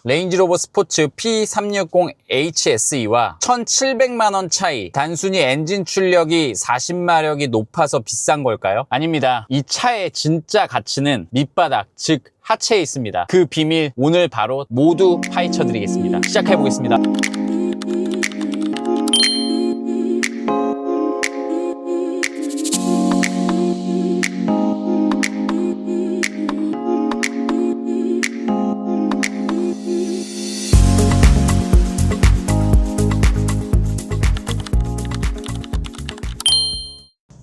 레인지로버 스포츠 P360HSE와 1,700만원 차이, 단순히 엔진 출력이 40마력이 높아서 비싼 걸까요? 아닙니다. 이 차의 진짜 가치는 밑바닥, 즉 하체에 있습니다. 그 비밀 오늘 바로 모두 파헤쳐 드리겠습니다. 시작해 보겠습니다.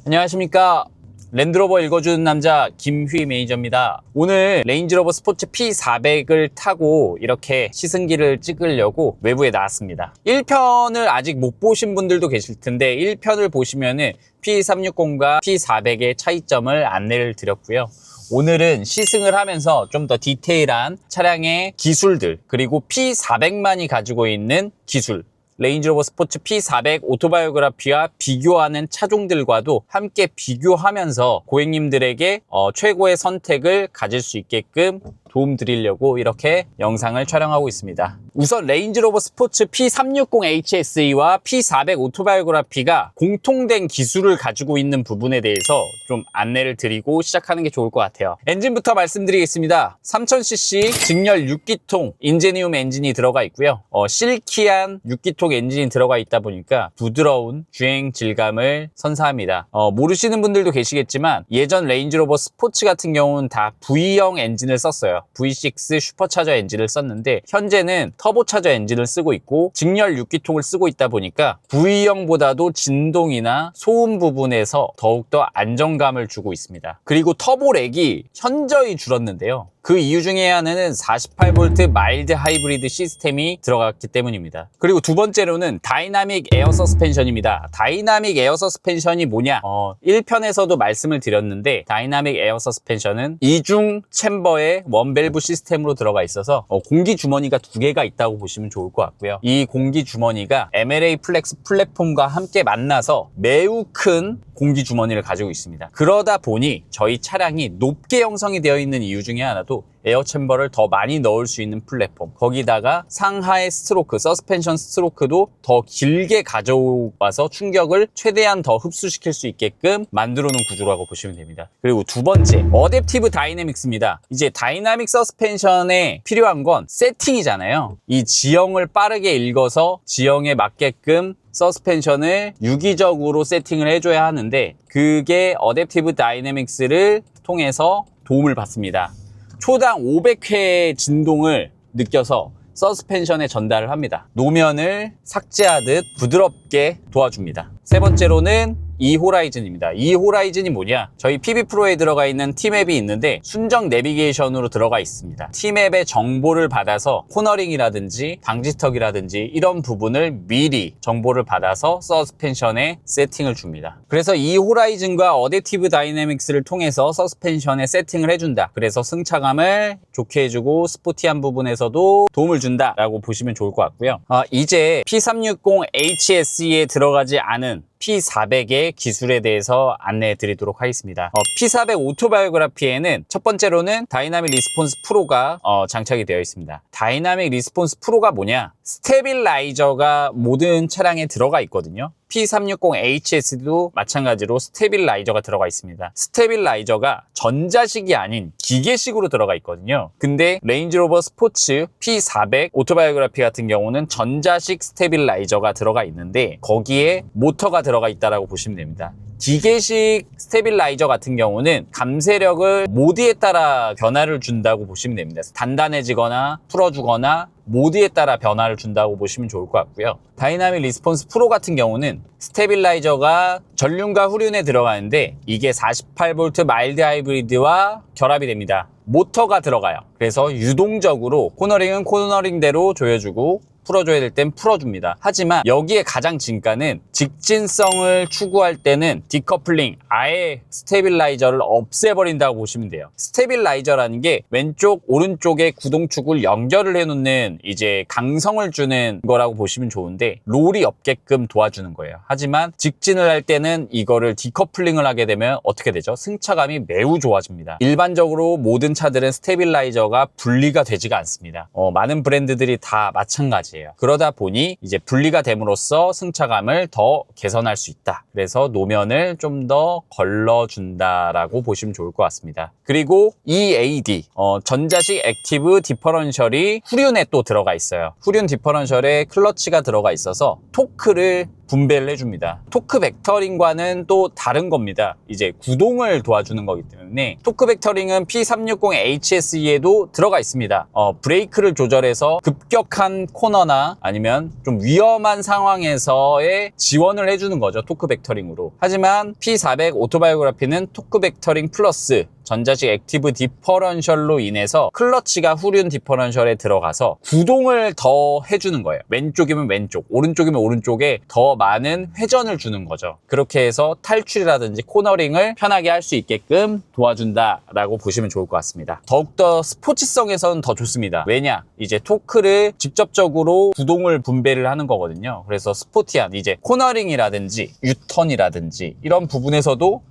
안녕하십니까. 랜드로버 읽어주는 남자 김휘 매니저입니다. 오늘 레인지로버 스포츠 P400을 타고 이렇게 시승기를 찍으려고 외부에 나왔습니다. 1편을 아직 못 보신 분들도 계실 텐데 1편을 보시면은 P360과 P400의 차이점을 안내를 드렸고요. 오늘은 시승을 하면서 좀 더 디테일한 차량의 기술들, 그리고 P400만이 가지고 있는 기술, 레인지로버 스포츠 P400 오토바이오그라피와 비교하는 차종들과도 함께 비교하면서 고객님들에게 최고의 선택을 가질 수 있게끔 도움 드리려고 이렇게 영상을 촬영하고 있습니다. 우선 레인지로버 스포츠 P360HSE와 P400 오토바이오그라피가 공통된 기술을 가지고 있는 부분에 대해서 좀 안내를 드리고 시작하는 게 좋을 것 같아요. 엔진부터 말씀드리겠습니다. 3000cc 직렬 6기통 인제니움 엔진이 들어가 있고요. 실키한 6기통 엔진이 들어가 있다 보니까 부드러운 주행 질감을 선사합니다. 모르시는 분들도 계시겠지만 예전 레인지로버 스포츠 같은 경우는 다 V형 엔진을 썼어요. V6 슈퍼차저 엔진을 썼는데 현재는 터보차저 엔진을 쓰고 있고 직렬 6기통을 쓰고 있다 보니까 V형보다도 진동이나 소음 부분에서 더욱더 안정감을 주고 있습니다. 그리고 터보렉이 현저히 줄었는데요. 그 이유 중에 하나는 48V 마일드 하이브리드 시스템이 들어갔기 때문입니다. 그리고 두 번째로는 다이나믹 에어 서스펜션입니다. 다이나믹 에어 서스펜션이 뭐냐? 1편에서도 말씀을 드렸는데 다이나믹 에어 서스펜션은 이중 챔버의 원밸브 시스템으로 들어가 있어서 공기 주머니가 두 개가 있다고 보시면 좋을 것 같고요. 이 공기 주머니가 MLA 플렉스 플랫폼과 함께 만나서 매우 큰 공기 주머니를 가지고 있습니다. 그러다 보니 저희 차량이 높게 형성이 되어 있는 이유 중에 하나도 에어 챔버를 더 많이 넣을 수 있는 플랫폼, 거기다가 상하의 스트로크, 서스펜션 스트로크도 더 길게 가져와서 충격을 최대한 더 흡수시킬 수 있게끔 만들어 놓은 구조라고 보시면 됩니다. 그리고 두 번째, 어댑티브 다이내믹스입니다. 이제 다이나믹 서스펜션에 필요한 건 세팅이잖아요. 이 지형을 빠르게 읽어서 지형에 맞게끔 서스펜션을 유기적으로 세팅을 해줘야 하는데 그게 어댑티브 다이내믹스를 통해서 도움을 받습니다. 초당 500회의 진동을 느껴서 서스펜션에 전달을 합니다. 노면을 삭제하듯 부드럽게 도와줍니다. 세 번째로는 이호라이즌입니다. 이호라이즌이 뭐냐? 저희 PB프로에 들어가 있는 T맵이 있는데 순정 내비게이션으로 들어가 있습니다. T맵의 정보를 받아서 코너링이라든지 방지턱이라든지 이런 부분을 미리 정보를 받아서 서스펜션에 세팅을 줍니다. 그래서 이호라이즌과 어댑티브 다이내믹스를 통해서 서스펜션에 세팅을 해준다. 그래서 승차감을 좋게 해주고 스포티한 부분에서도 도움을 준다라고 보시면 좋을 것 같고요. 이제 P360HSE에 들어가지 않은 P400의 기술에 대해서 안내해 드리도록 하겠습니다. P400 오토바이오그라피에는 첫 번째로는 다이나믹 리스폰스 프로가 장착이 되어 있습니다. 다이나믹 리스폰스 프로가 뭐냐? 스테빌라이저가 모든 차량에 들어가 있거든요. P360HS도 마찬가지로 스테빌라이저가 들어가 있습니다. 스테빌라이저가 전자식이 아닌 기계식으로 들어가 있거든요. 근데 레인지로버 스포츠 P400 오토바이오그라피 같은 경우는 전자식 스테빌라이저가 들어가 있는데 거기에 모터가 들어가 있다고 보시면 됩니다. 기계식 스테빌라이저 같은 경우는 감쇄력을 모드에 따라 변화를 준다고 보시면 됩니다. 단단해지거나 풀어주거나 모드에 따라 변화를 준다고 보시면 좋을 것 같고요. 다이나믹 리스폰스 프로 같은 경우는 스테빌라이저가 전륜과 후륜에 들어가는데 이게 48V 마일드 하이브리드와 결합이 됩니다. 모터가 들어가요. 그래서 유동적으로 코너링은 코너링대로 조여주고 풀어줘야 될 땐 풀어줍니다. 하지만 여기에 가장 진가는 직진성을 추구할 때는 디커플링, 아예 스테빌라이저를 없애버린다고 보시면 돼요. 스테빌라이저라는 게 왼쪽, 오른쪽에 구동축을 연결을 해놓는 이제 강성을 주는 거라고 보시면 좋은데 롤이 없게끔 도와주는 거예요. 하지만 직진을 할 때는 이거를 디커플링을 하게 되면 어떻게 되죠? 승차감이 매우 좋아집니다. 일반적으로 모든 차들은 스테빌라이저가 분리가 되지가 않습니다. 많은 브랜드들이 다 마찬가지예요. 그러다 보니 이제 분리가 됨으로써 승차감을 더 개선할 수 있다. 그래서 노면을 좀 더 걸러준다라고 보시면 좋을 것 같습니다. 그리고 EAD, 전자식 액티브 디퍼런셜이 후륜에 또 들어가 있어요. 후륜 디퍼런셜에 클러치가 들어가 있어서 토크를 분배를 해줍니다. 토크 벡터링과는 또 다른 겁니다. 이제 구동을 도와주는 거기 때문에 토크 벡터링은 P360HSE에도 들어가 있습니다. 브레이크를 조절해서 급격한 코너나 아니면 좀 위험한 상황에서의 지원을 해주는 거죠. 토크 벡터링으로. 하지만 P400 오토바이오그래피는 토크 벡터링 플러스 전자식 액티브 디퍼런셜로 인해서 클러치가 후륜 디퍼런셜에 들어가서 구동을 더 해주는 거예요. 왼쪽이면 왼쪽, 오른쪽이면 오른쪽에 더 많은 회전을 주는 거죠. 그렇게 해서 탈출이라든지 코너링을 편하게 할 수 있게끔 도와준다라고 보시면 좋을 것 같습니다. 더욱더 스포츠성에서는 더 좋습니다. 왜냐? 이제 토크를 직접적으로 구동을 분배를 하는 거거든요. 그래서 스포티한 이제 코너링이라든지 유턴이라든지 이런 부분에서도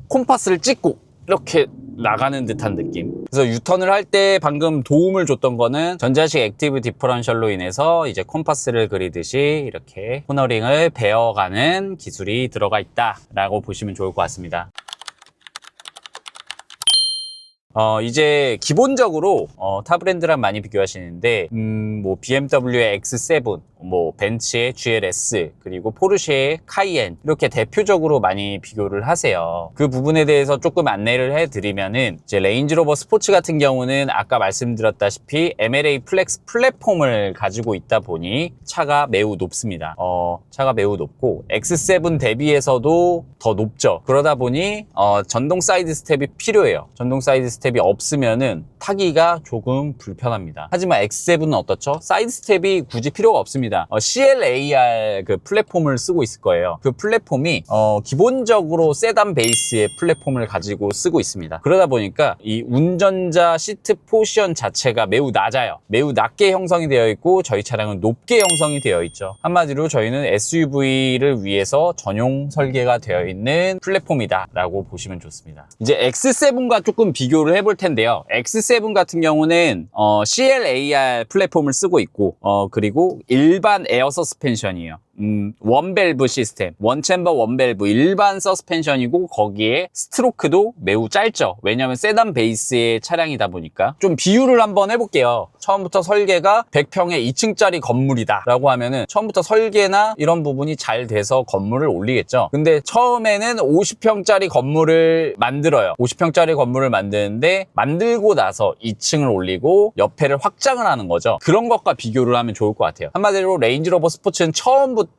콤파스를 찍고 이렇게 나가는 듯한 느낌. 그래서 유턴을 할 때 방금 도움을 줬던 거는 전자식 액티브 디퍼런셜로 인해서 이제 콤파스를 그리듯이 이렇게 코너링을 베어가는 기술이 들어가 있다라고 보시면 좋을 것 같습니다. 이제 기본적으로 타 브랜드랑 많이 비교하시는데 뭐 BMW의 X7, 뭐 벤츠의 GLS, 그리고 포르쉐의 카이엔 이렇게 대표적으로 많이 비교를 하세요. 그 부분에 대해서 조금 안내를 해드리면은 이제 레인지로버 스포츠 같은 경우는 아까 말씀드렸다시피 MLA 플렉스 플랫폼을 가지고 있다 보니 차가 매우 높습니다. 차가 매우 높고 X7 대비해서도 더 높죠. 그러다 보니 전동 사이드 스텝이 필요해요. 전동 사이드 스텝이 없으면은 타기가 조금 불편합니다. 하지만 X7은 어떻죠? 사이드 스텝이 굳이 필요가 없습니다. CLAR 그 플랫폼을 쓰고 있을 거예요. 그 플랫폼이 기본적으로 세단 베이스의 플랫폼을 가지고 쓰고 있습니다. 그러다 보니까 이 운전자 시트 포지션 자체가 매우 낮아요. 매우 낮게 형성이 되어 있고 저희 차량은 높게 형성이 되어 있죠. 한마디로 저희는 SUV를 위해서 전용 설계가 되어 있는 플랫폼이다 라고 보시면 좋습니다. 이제 X7과 조금 비교를 해볼 텐데요. X7 같은 경우는 CLAR 플랫폼을 쓰고 있고 그리고 일반 에어 서스펜션이에요. 원밸브 시스템, 원챔버 원밸브 일반 서스펜션이고 거기에 스트로크도 매우 짧죠. 왜냐하면 세단 베이스의 차량이다 보니까. 좀 비유를 한번 해볼게요. 처음부터 설계가 100평의 2층짜리 건물이다 라고 하면은 처음부터 설계나 이런 부분이 잘 돼서 건물을 올리겠죠. 근데 처음에는 50평짜리 건물을 만들어요. 50평짜리 건물을 만드는데 만들고 나서 2층을 올리고 옆에를 확장을 하는 거죠. 그런 것과 비교를 하면 좋을 것 같아요. 한마디로 레인지로버 스포츠는 처음부터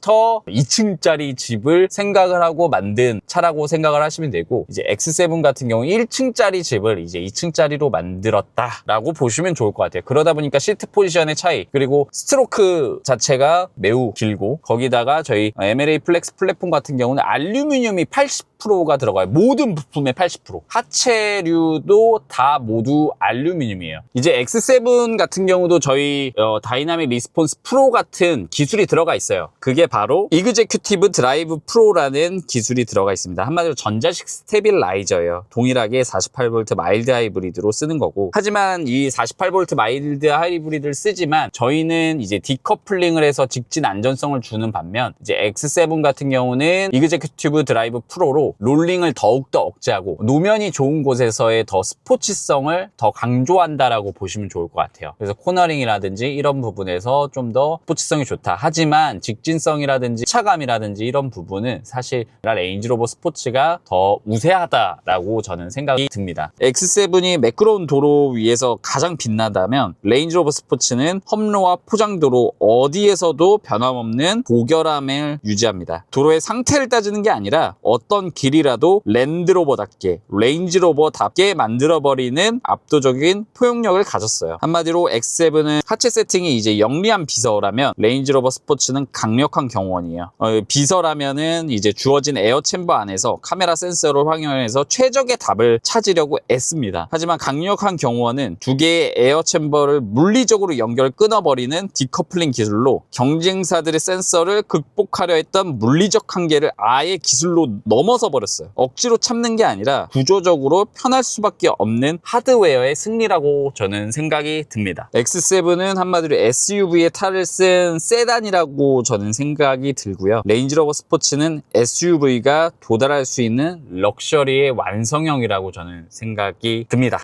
2층짜리 집을 생각을 하고 만든 차라고 생각을 하시면 되고, 이제 X7 같은 경우 1층짜리 집을 이제 2층짜리로 만들었다라고 보시면 좋을 것 같아요. 그러다 보니까 시트 포지션의 차이, 그리고 스트로크 자체가 매우 길고, 거기다가 저희 MLA 플렉스 플랫폼 같은 경우는 알루미늄이 80%가 들어가요. 모든 부품의 80%. 하체류도 다 모두 알루미늄이에요. 이제 X7 같은 경우도 저희 다이나믹 리스폰스 프로 같은 기술이 들어가 있어요. 그게 바로 이그제큐티브 드라이브 프로라는 기술이 들어가 있습니다. 한마디로 전자식 스테빌라이저예요. 동일하게 48V 마일드 하이브리드로 쓰는 거고, 하지만 이 48V 마일드 하이브리드를 쓰지만 저희는 이제 디커플링을 해서 직진 안전성을 주는 반면, 이제 X7 같은 경우는 이그제큐티브 드라이브 프로로 롤링을 더욱더 억제하고 노면이 좋은 곳에서의 더 스포츠성을 더 강조한다라고 보시면 좋을 것 같아요. 그래서 코너링이라든지 이런 부분에서 좀 더 스포츠성이 좋다. 하지만 직진성 안정성이라든지 승차감이라든지 이런 부분은 사실 레인지로버 스포츠가 더 우세하다라고 저는 생각이 듭니다. X7이 매끄러운 도로 위에서 가장 빛나다면 레인지로버 스포츠는 험로와 포장도로 어디에서도 변함없는 고결함을 유지합니다. 도로의 상태를 따지는 게 아니라 어떤 길이라도 랜드로버답게 레인지로버답게 만들어버리는 압도적인 포용력을 가졌어요. 한마디로 X7은 하체 세팅이 이제 영리한 비서라면 레인지로버 스포츠는 강력한 경호원이에요. 비서라면은 이제 주어진 에어 챔버 안에서 카메라 센서를 활용해서 최적의 답을 찾으려고 애씁니다. 하지만 강력한 경호원은 두 개의 에어 챔버를 물리적으로 연결 끊어버리는 디커플링 기술로 경쟁사들의 센서를 극복하려 했던 물리적 한계를 아예 기술로 넘어서 버렸어요. 억지로 참는 게 아니라 구조적으로 편할 수밖에 없는 하드웨어의 승리라고 저는 생각이 듭니다. X7은 한마디로 SUV의 탈을 쓴 세단이라고 저는 생각이 들고요. 레인지로버 스포츠는 SUV가 도달할 수 있는 럭셔리의 완성형이라고 저는 생각이 듭니다.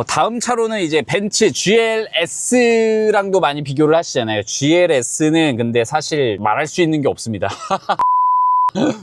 다음 차로는 이제 벤츠 GLS랑도 많이 비교를 하시잖아요. GLS는 근데 사실 말할 수 있는 게 없습니다.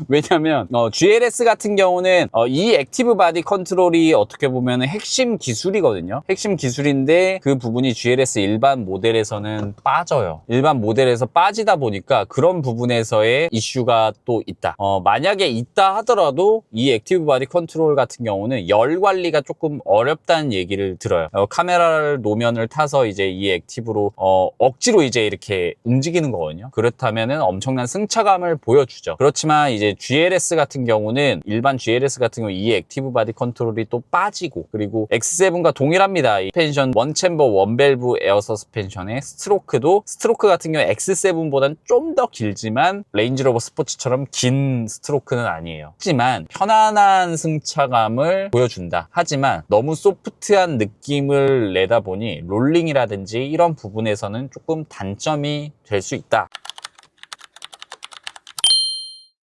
왜냐면 GLS 같은 경우는 이 액티브 바디 컨트롤이 어떻게 보면 핵심 기술이거든요. 핵심 기술인데 그 부분이 GLS 일반 모델에서는 빠져요. 일반 모델에서 빠지다 보니까 그런 부분에서의 이슈가 또 있다. 만약에 있다 하더라도 이 액티브 바디 컨트롤 같은 경우는 열 관리가 조금 어렵다는 얘기를 들어요. 카메라를 노면을 타서 이제 이 액티브로 억지로 이제 이렇게 움직이는 거거든요. 그렇다면은 엄청난 승차감을 보여주죠. 그렇지만 이제 GLS 같은 경우는 일반 GLS 같은 경우 이 액티브 바디 컨트롤이 또 빠지고 그리고 X7과 동일합니다. 이 서스펜션 원챔버 원밸브 에어 서스펜션의 스트로크 같은 경우 X7보다는 좀 더 길지만 레인지로버 스포츠처럼 긴 스트로크는 아니에요. 하지만 편안한 승차감을 보여준다. 하지만 너무 소프트한 느낌을 내다 보니 롤링이라든지 이런 부분에서는 조금 단점이 될 수 있다.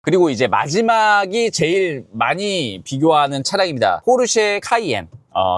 그리고 이제 마지막이 제일 많이 비교하는 차량입니다. 포르쉐 카이엔.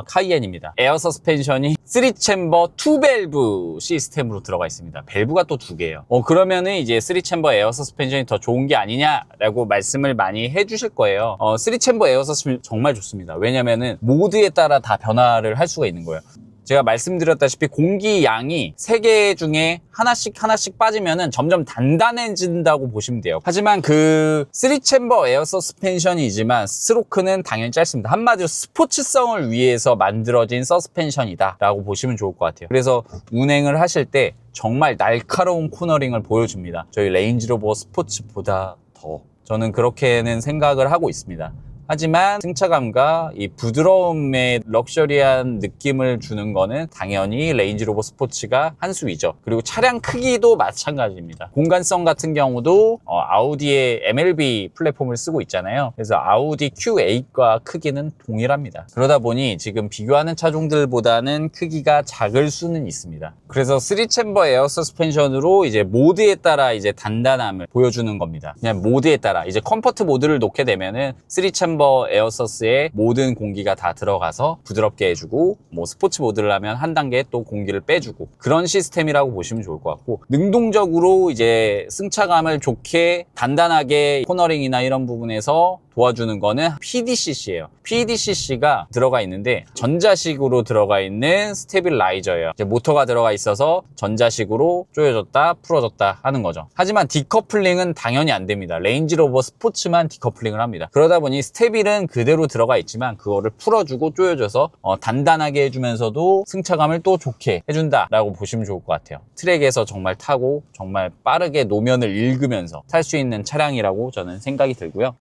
카이엔입니다. 에어 서스펜션이 3챔버 2밸브 시스템으로 들어가 있습니다. 밸브가 또 2개예요. 그러면은 이제 3챔버 에어 서스펜션이 더 좋은 게 아니냐라고 말씀을 많이 해주실 거예요. 3챔버 에어 서스펜션 정말 좋습니다. 왜냐면은 모드에 따라 다 변화를 할 수가 있는 거예요. 제가 말씀드렸다시피 공기 양이 3개 중에 하나씩 빠지면은 점점 단단해진다고 보시면 돼요. 하지만 그 3챔버 에어 서스펜션이지만 스트로크는 당연히 짧습니다. 한마디로 스포츠성을 위해서 만들어진 서스펜션이다 라고 보시면 좋을 것 같아요. 그래서 운행을 하실 때 정말 날카로운 코너링을 보여줍니다. 저희 레인지로버 스포츠보다 더 저는 그렇게는 생각을 하고 있습니다. 하지만 승차감과 이 부드러움의 럭셔리한 느낌을 주는 거는 당연히 레인지로버 스포츠가 한 수위죠. 그리고 차량 크기도 마찬가지입니다. 공간성 같은 경우도 아우디의 MLB 플랫폼을 쓰고 있잖아요. 그래서 아우디 Q8과 크기는 동일합니다. 그러다 보니 지금 비교하는 차종들보다는 크기가 작을 수는 있습니다. 그래서 3챔버 에어 서스펜션으로 이제 모드에 따라 이제 단단함을 보여주는 겁니다. 그냥 모드에 따라 이제 컴포트 모드를 놓게 되면은 3챔버 에어서스에 모든 공기가 다 들어가서 부드럽게 해주고 뭐 스포츠 모드를 하면 한 단계 또 공기를 빼주고 그런 시스템이라고 보시면 좋을 것 같고 능동적으로 이제 승차감을 좋게 단단하게 코너링이나 이런 부분에서 도와주는 거는 PDCC예요. PDCC가 들어가 있는데 전자식으로 들어가 있는 스테빌라이저예요. 이제 모터가 들어가 있어서 전자식으로 조여졌다 풀어졌다 하는 거죠. 하지만 디커플링은 당연히 안 됩니다. 레인지로버 스포츠만 디커플링을 합니다. 그러다 보니 스테빌은 그대로 들어가 있지만 그거를 풀어주고 조여줘서 단단하게 해주면서도 승차감을 또 좋게 해준다라고 보시면 좋을 것 같아요. 트랙에서 정말 타고 정말 빠르게 노면을 읽으면서 탈 수 있는 차량이라고 저는 생각이 들고요.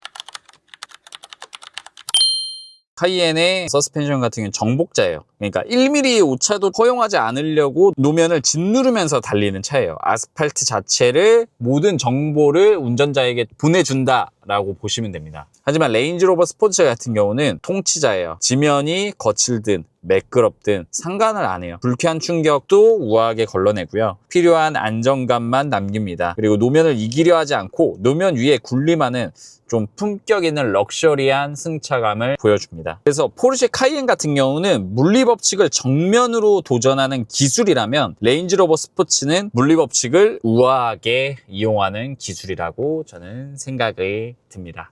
카이엔의 서스펜션 같은 경우는 정복자예요. 그러니까 1mm 오차도 허용하지 않으려고 노면을 짓누르면서 달리는 차예요. 아스팔트 자체를 모든 정보를 운전자에게 보내준다라고 보시면 됩니다. 하지만 레인지로버 스포츠 같은 경우는 통치자예요. 지면이 거칠든 매끄럽든 상관을 안 해요. 불쾌한 충격도 우아하게 걸러내고요. 필요한 안정감만 남깁니다. 그리고 노면을 이기려 하지 않고 노면 위에 군림하는 좀 품격 있는 럭셔리한 승차감을 보여줍니다. 그래서 포르쉐 카이엔 같은 경우는 물리법칙을 정면으로 도전하는 기술이라면 레인지로버 스포츠는 물리법칙을 우아하게 이용하는 기술이라고 저는 생각이 듭니다.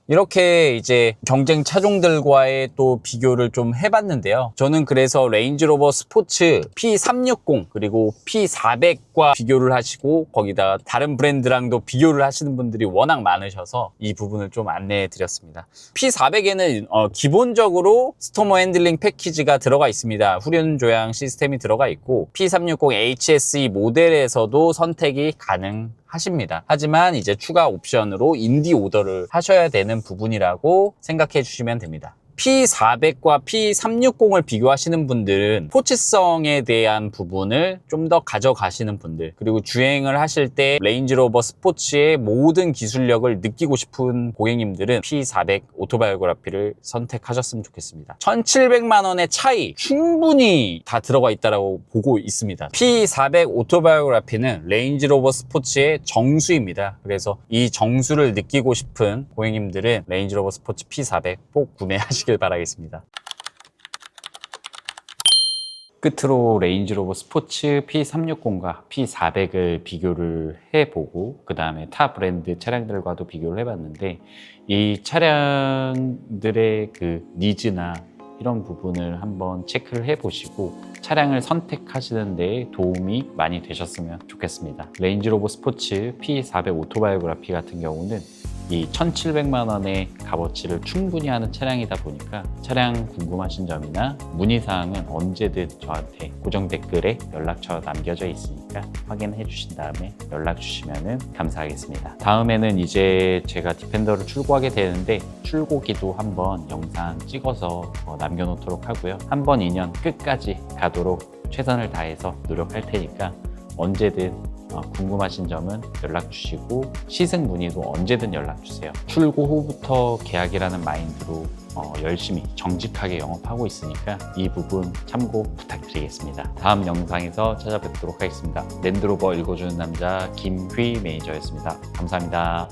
이렇게 이제 경쟁 차종들과의 또 비교를 좀 해봤는데요. 저는 그래서 레인지로버 스포츠 P360 그리고 P400과 비교를 하시고 거기다 다른 브랜드랑도 비교를 하시는 분들이 워낙 많으셔서 이 부분을 좀 안내해 드렸습니다. P400에는 기본적으로 스토머 핸들링 패키지가 들어가 있습니다. 후륜 조향 시스템이 들어가 있고 P360 HSE 모델에서도 선택이 가능하십니다. 하지만 이제 추가 옵션으로 인디 오더를 하셔야 되는 부분이라고 생각해 주시면 됩니다. P400과 P360을 비교하시는 분들은 스포츠성에 대한 부분을 좀 더 가져가시는 분들, 그리고 주행을 하실 때 레인지로버 스포츠의 모든 기술력을 느끼고 싶은 고객님들은 P400 오토바이오그라피를 선택하셨으면 좋겠습니다. 1,700만 원의 차이 충분히 다 들어가 있다고 보고 있습니다. P400 오토바이오그라피는 레인지로버 스포츠의 정수입니다. 그래서 이 정수를 느끼고 싶은 고객님들은 레인지로버 스포츠 P400 꼭 구매하시길 바라겠습니다. 끝으로 레인지로버 스포츠 P360과 P400을 비교를 해보고 그 다음에 타 브랜드 차량들과도 비교를 해봤는데 이 차량들의 그 니즈나 이런 부분을 한번 체크를 해보시고 차량을 선택하시는 데 도움이 많이 되셨으면 좋겠습니다. 레인지로버 스포츠 P400 오토바이오그라피 같은 경우는 이 1,700만 원의 값어치를 충분히 하는 차량이다 보니까 차량 궁금하신 점이나 문의사항은 언제든 저한테 고정 댓글에 연락처 남겨져 있으니까 확인해 주신 다음에 연락 주시면 감사하겠습니다. 다음에는 이제 제가 디펜더를 출고하게 되는데 출고기도 한번 영상 찍어서 남겨놓도록 하고요. 한 번 2년 끝까지 가도록 최선을 다해서 노력할 테니까 언제든 궁금하신 점은 연락 주시고 시승 문의도 언제든 연락 주세요. 출고 후부터 계약이라는 마인드로 열심히 정직하게 영업하고 있으니까 이 부분 참고 부탁드리겠습니다. 다음 영상에서 찾아뵙도록 하겠습니다. 랜드로버 읽어주는 남자 김휘 매니저였습니다. 감사합니다.